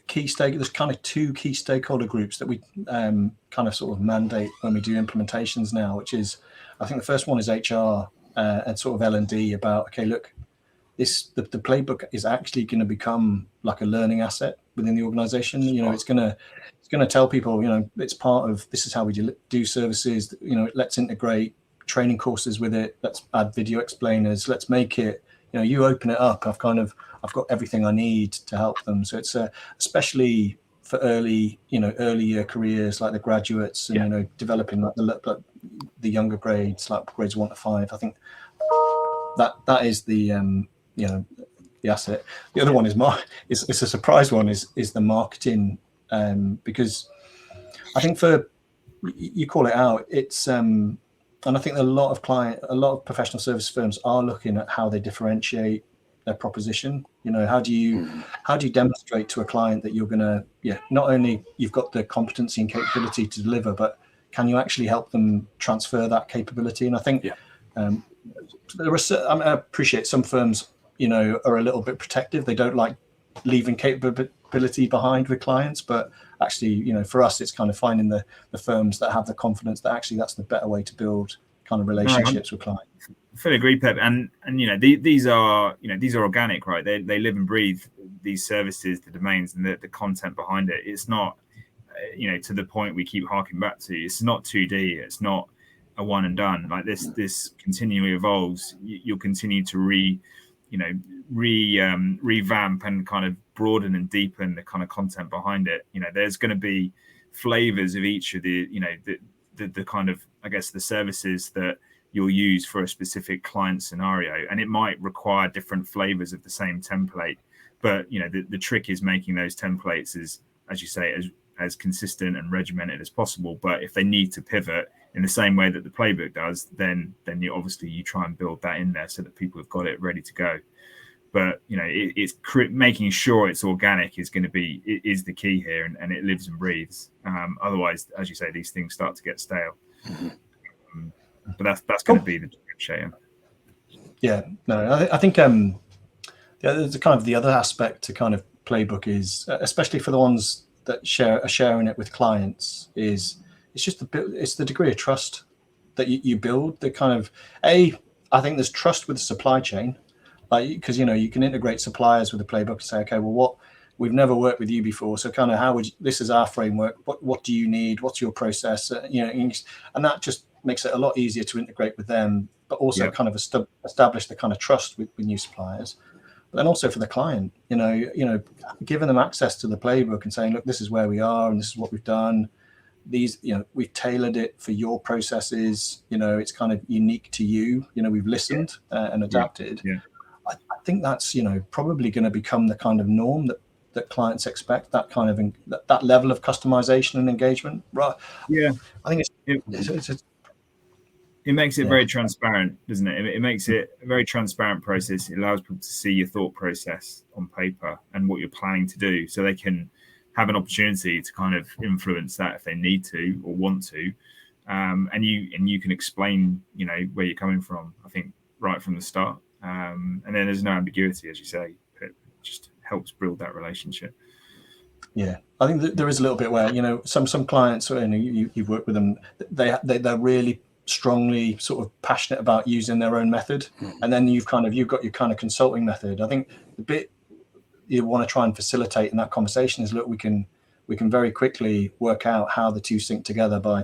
key there's kind of two key stakeholder groups that we kind of sort of mandate when we do implementations now, which is, I think the first one is HR and sort of L&D about, okay, look, the playbook is actually going to become like a learning asset within the organization. It's going to tell people, it's part of, this is how we do services, let's integrate training courses with it. Let's add video explainers. Let's make it, you open it up. I've got everything I need to help them. So it's especially for early year careers, like the graduates, and developing like the younger grades, like grades 1 to 5. I think that is the the asset. The other one is it's a surprise one is the marketing, because I think you call it out, it's and I think a lot of professional service firms are looking at how they differentiate their proposition. How do you demonstrate to a client that you're gonna not only you've got the competency and capability to deliver, but can you actually help them transfer that capability? And I think I appreciate some firms are a little bit protective. They don't like leaving capability behind with clients, but actually for us it's kind of finding the firms that have the confidence that actually that's the better way to build kind of relationships with clients. I fully agree, Pep. And these are organic, right? They live and breathe these services, the domains, and the content behind it. It's not to the point we keep harking back to. It's not 2D. It's not a one and done. Like this continually evolves. You'll continue to revamp and kind of broaden and deepen the kind of content behind it. There's going to be flavors of each of the kind of, I guess, the services that you'll use for a specific client scenario, and it might require different flavors of the same template. But the trick is making those templates as you say, as consistent and regimented as possible. But if they need to pivot in the same way that the playbook does, then you try and build that in there so that people have got it ready to go. But it's making sure it's organic is the key here, and it lives and breathes. Otherwise, as you say, these things start to get stale. But that's going to be the differentiator. Yeah, no, I think there's kind of the other aspect to kind of playbook is, especially for the ones that are sharing it with clients, is it's the degree of trust that you build. The kind of I think there's trust with the supply chain, like, because you can integrate suppliers with the playbook and say, okay, well, we've never worked with you before, so kind of this is our framework. What do you need? What's your process? And that just makes it a lot easier to integrate with them, but also kind of establish the kind of trust with new suppliers. But then also for the client, giving them access to the playbook and saying, look, this is where we are and this is what we've done. These, we've tailored it for your processes. It's kind of unique to you. We've listened and adapted. Yeah. I think that's probably going to become the kind of norm that clients expect. That kind of that level of customization and engagement. Right? Yeah, I think it makes it very transparent, doesn't it? It makes it a very transparent process. It allows people to see your thought process on paper and what you're planning to do, so they can have an opportunity to kind of influence that if they need to or want to. And you can explain, where you're coming from, I think, right from the start. And then there's no ambiguity, as you say. It just helps build that relationship. Yeah, I think that there is a little bit where, some clients, you've worked with them, they're really strongly sort of passionate about using their own method, and then you've got your kind of consulting method. I think the bit you want to try and facilitate in that conversation is, look, we can very quickly work out how the two sync together by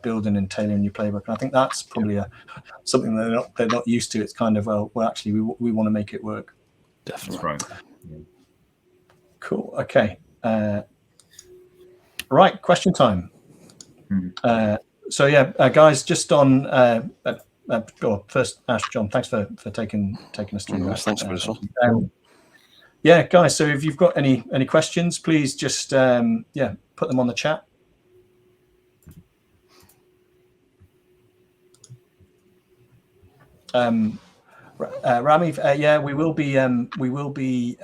building and tailoring your playbook. And I think that's probably something they're not used to. It's kind of, well actually we want to make it work. Definitely. That's right. Yeah. Cool. Okay. Right. Question time. So guys, just on first, Ash, John, thanks for taking us through that. Thanks for this one. Guys, so if you've got any questions, please just put them on the chat. Rami, we will be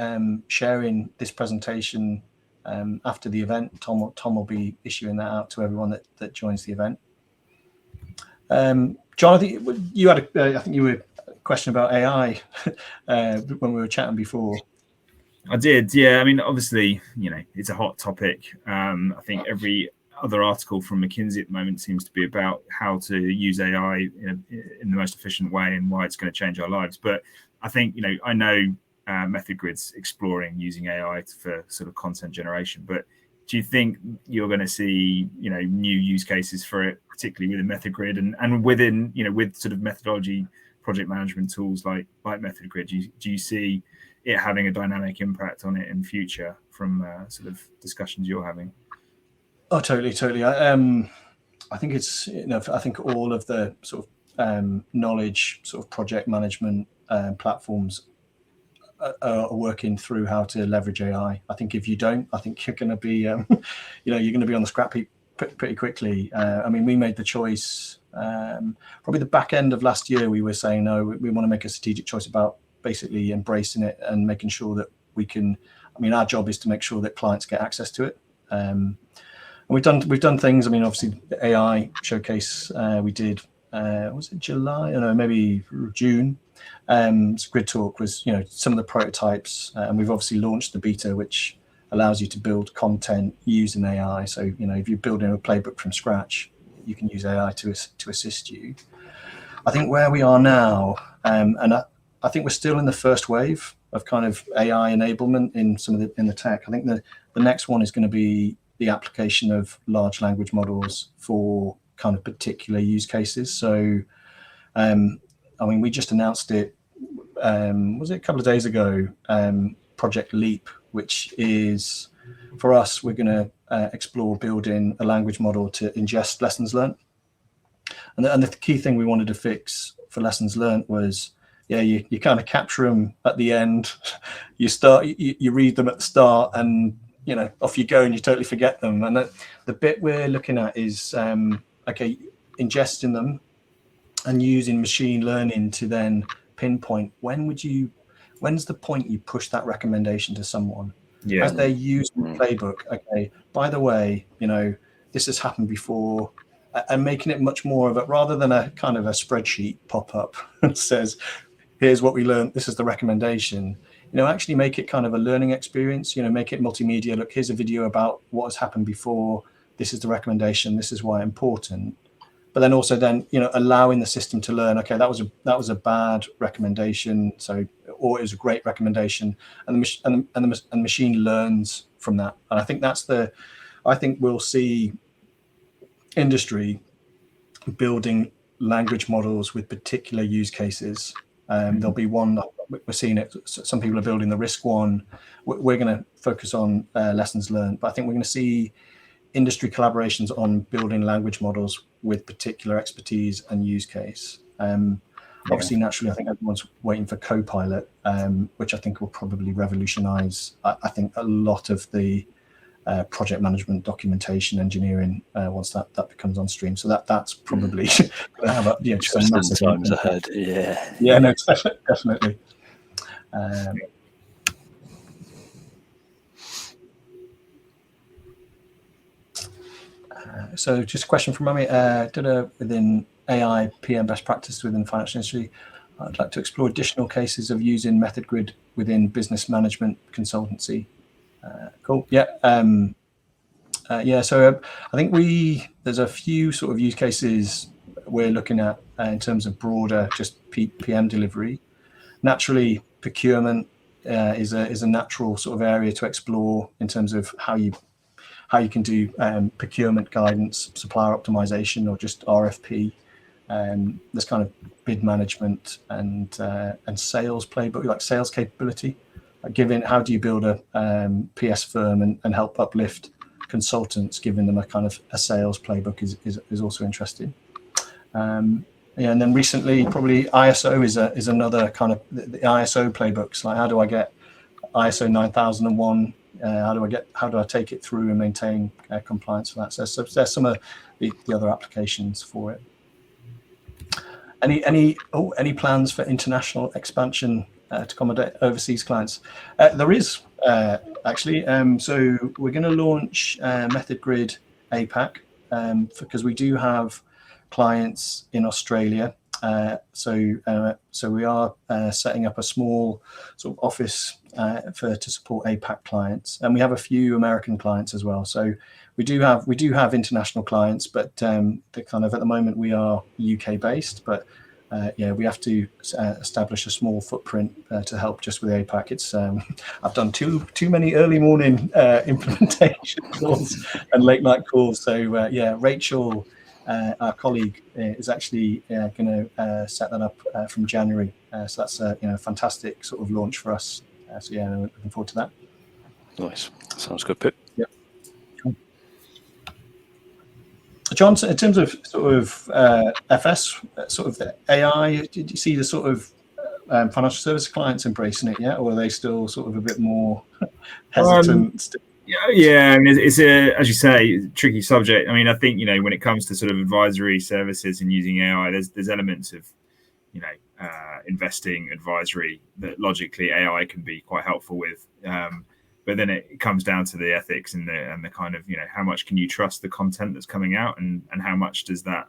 sharing this presentation after the event. Tom will be issuing that out to everyone that joins the event. John, I think you had a question about AI when we were chatting before. I did, yeah. I mean, obviously, it's a hot topic. I think every other article from McKinsey at the moment seems to be about how to use AI in the most efficient way and why it's going to change our lives. But I think, I know Method Grid's exploring using AI for sort of content generation, but do you think you're going to see, new use cases for it, particularly within Method Grid and within, with sort of methodology project management tools like Method Grid? Do you see it having a dynamic impact on it in future from sort of discussions you're having? Oh, totally. I think it's, I think all of the sort of knowledge sort of project management platforms are working through how to leverage AI. I think if you don't, I think you're going to be, you're going to be on the scrap heap pretty quickly. I mean, we made the choice probably the back end of last year. We were saying, no, we want to make a strategic choice about basically embracing it and making sure that we can. I mean, our job is to make sure that clients get access to it. And we've done things. I mean, obviously, the AI showcase we did. Was it July? I don't know, maybe June. So GRIDtalk was, some of the prototypes, and we've obviously launched the beta, which allows you to build content using AI. So, if you're building a playbook from scratch, you can use AI to assist you. I think where we are now, and I think we're still in the first wave of kind of AI enablement in some of the tech. I think the next one is going to be the application of large language models for kind of particular use cases. So, I mean, we just announced it, was it a couple of days ago, Project Leap, which is, for us, we're going to explore building a language model to ingest lessons learned. And the key thing we wanted to fix for lessons learned was, you kind of capture them at the end, you read them at the start, and off you go, and you totally forget them. And the bit we're looking at is ingesting them and using machine learning to then pinpoint when's the point you push that recommendation to someone as they're using the playbook. Okay, by the way, this has happened before, and making it much more of it rather than a kind of a spreadsheet pop up that says, here's what we learned, this is the recommendation. Actually make it kind of a learning experience. Make it multimedia. Look, here's a video about what has happened before. This is the recommendation. This is why important. But then also allowing the system to learn. Okay, that was a bad recommendation. So, or it was a great recommendation, and the machine learns from that. And I think we'll see industry building language models with particular use cases. There'll be one that we're seeing it. Some people are building the risk one. We're going to focus on lessons learned, but I think we're going to see industry collaborations on building language models with particular expertise and use case. Obviously, naturally, I think everyone's waiting for Copilot, which I think will probably revolutionize, I think, a lot of the project management, documentation, engineering once that becomes on stream. So that's probably going to have some massive times ahead. No, definitely. So just a question from Mummy. Within AI PM best practice within the financial industry, I'd like to explore additional cases of using Method Grid within business management consultancy. Cool. So I think there's a few sort of use cases we're looking at in terms of broader just PM delivery. Naturally, procurement is a natural sort of area to explore in terms of how you can do procurement guidance, supplier optimization, or just RFP. This kind of bid management and sales playbook, like sales capability. How do you build a PS firm and help uplift consultants, giving them a kind of a sales playbook is also interesting. And then recently, probably ISO is another kind of the ISO playbooks. Like, how do I get ISO 9001? How do I take it through and maintain compliance for that? So there's some of the other applications for it. Any plans for international expansion to accommodate overseas clients? There is actually. So we're going to launch Method Grid APAC because we do have clients in Australia. So we are setting up a small sort of office to support APAC clients, and we have a few American clients as well. So we do have international clients, but they're kind of at the moment we are UK based, but we have to establish a small footprint to help just with APAC. It's I've done too many early morning implementation calls and late night calls. So Rachel, our colleague, is actually going to set that up from January. So that's a fantastic sort of launch for us. So looking forward to that. Nice. Sounds good, Pip. Yep. John, in terms of sort of FS, sort of the AI, did you see the sort of financial service clients embracing it yet, or are they still sort of a bit more hesitant? Yeah, I mean, it's a, as you say, tricky subject. I mean, I think, when it comes to sort of advisory services and using AI, there's elements of, investing advisory that logically AI can be quite helpful with. But then it comes down to the ethics and the kind of, how much can you trust the content that's coming out, and how much does that,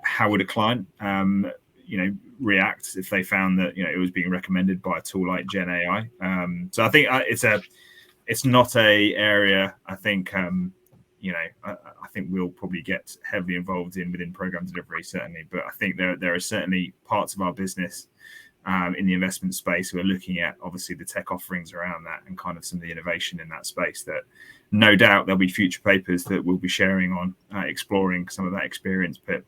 how would a client, react if they found that, it was being recommended by a tool like Gen AI. So I think it's not a area, I think, I think we'll probably get heavily involved within program delivery, certainly. But I think there are certainly parts of our business in the investment space, we're looking at obviously the tech offerings around that and kind of some of the innovation in that space that no doubt there'll be future papers that we'll be sharing on, exploring some of that experience. But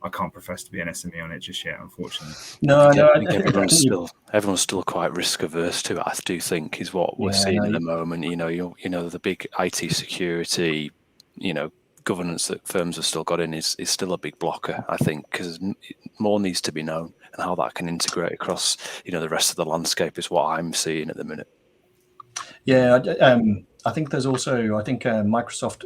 I can't profess to be an SME on it just yet, unfortunately. No, I think everyone's still quite risk averse to it. I do think is what we're seeing at the moment. The big IT security, governance that firms have still got in is still a big blocker, I think, because more needs to be known, and how that can integrate across, the rest of the landscape is what I'm seeing at the minute. Yeah, I think there's also, Microsoft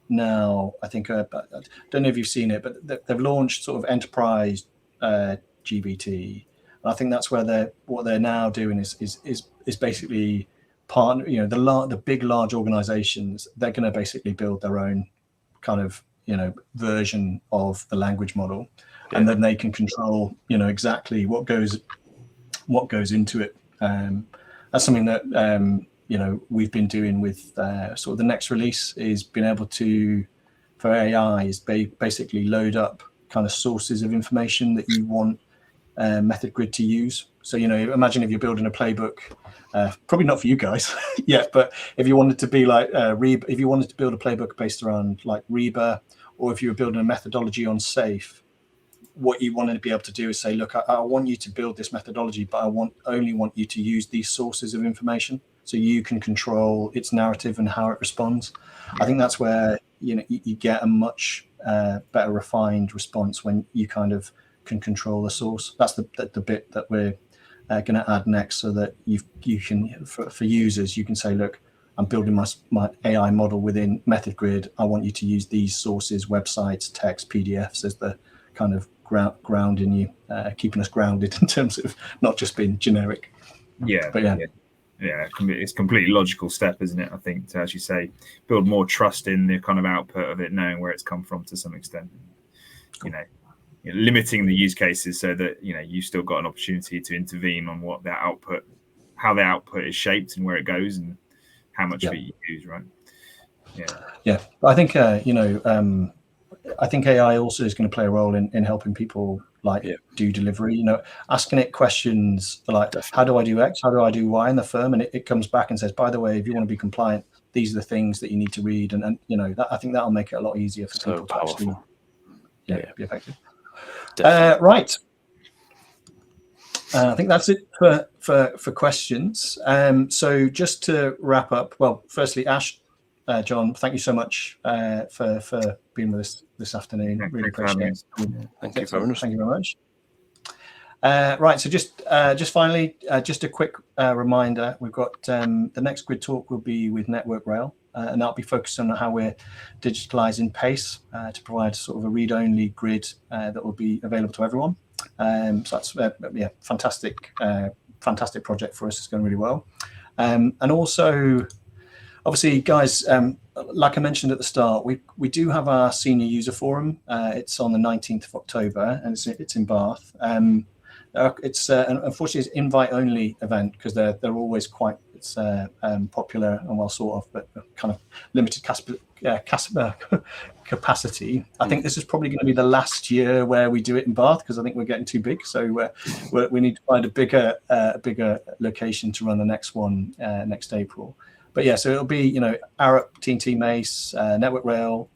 now, I don't know if you've seen it, but they've launched sort of enterprise GBT, and I think that's where what they're now doing is basically partner. The big large organizations, they're going to basically build their own kind of version of the language model, and then they can control exactly what goes into it. That's something that we've been doing with sort of the next release, is being able to, for AI, is basically load up kind of sources of information that you want Method Grid to use. So imagine if you're building a playbook, probably not for you guys yet, but if you wanted to be like if you wanted to build a playbook based around like Reba, or if you were building a methodology on SAFe, what you wanted to be able to do is say, look, I want you to build this methodology, but I only want you to use these sources of information, so you can control its narrative and how it responds. I think that's where you get a much better refined response when you kind of can control the source. That's the bit that we're going to add next, so that you can, for users, you can say, look, I'm building my AI model within Method Grid. I want you to use these sources, websites, text, PDFs as the kind of grounding you, keeping us grounded in terms of not just being generic. Yeah, it's a completely logical step, isn't it? I think, to, as you say, build more trust in the kind of output of it, knowing where it's come from to some extent. Cool. Limiting the use cases so that you've still got an opportunity to intervene on what that output, how the output is shaped and where it goes and how much of it you use, right? Yeah. I think I think AI also is going to play a role in helping people do delivery. Asking it questions like, how do I do X? How do I do Y in the firm? And it comes back and says, by the way, if you want to be compliant, these are the things that you need to read. And that, I think that'll make it a lot easier for people to actually be effective. Right. I think that's it for questions. So just to wrap up, well, firstly, Ash, John, thank you so much for being with us this afternoon. Really appreciate it. Thank you very much. Thank you very much. Right, so just finally, just a quick reminder, we've got the next GRIDtalk will be with Network Rail, and that'll be focused on how we're digitalizing PACE to provide sort of a read-only grid that will be available to everyone. So that's fantastic project for us. It's going really well. And also, obviously, guys, like I mentioned at the start, we do have our senior user forum. It's on the 19th of October, and it's in Bath. It's unfortunately it's invite-only event because they're always quite it's popular and well thought of, but kind of limited capacity. I think this is probably going to be the last year where we do it in Bath, because I think we're getting too big. So we need to find a bigger location to run the next one next April. But yeah, so it'll be, Arup, TNT Mace, Network Rail,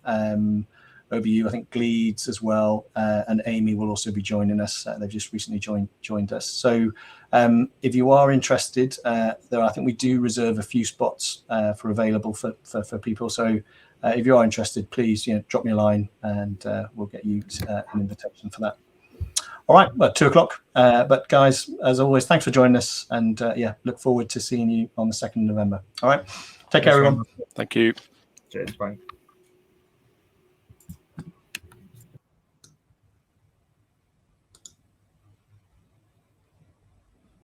OBU, I think Gleeds as well, and Amy will also be joining us. They've just recently joined us. So if you are interested, I think we do reserve a few spots for available for people. So if you are interested, please drop me a line, and we'll get you an invitation for that. All right, well, 2:00. But guys, as always, thanks for joining us, and look forward to seeing you on the 2nd of November. All right, take care, everyone. Thank you. Cheers, bye.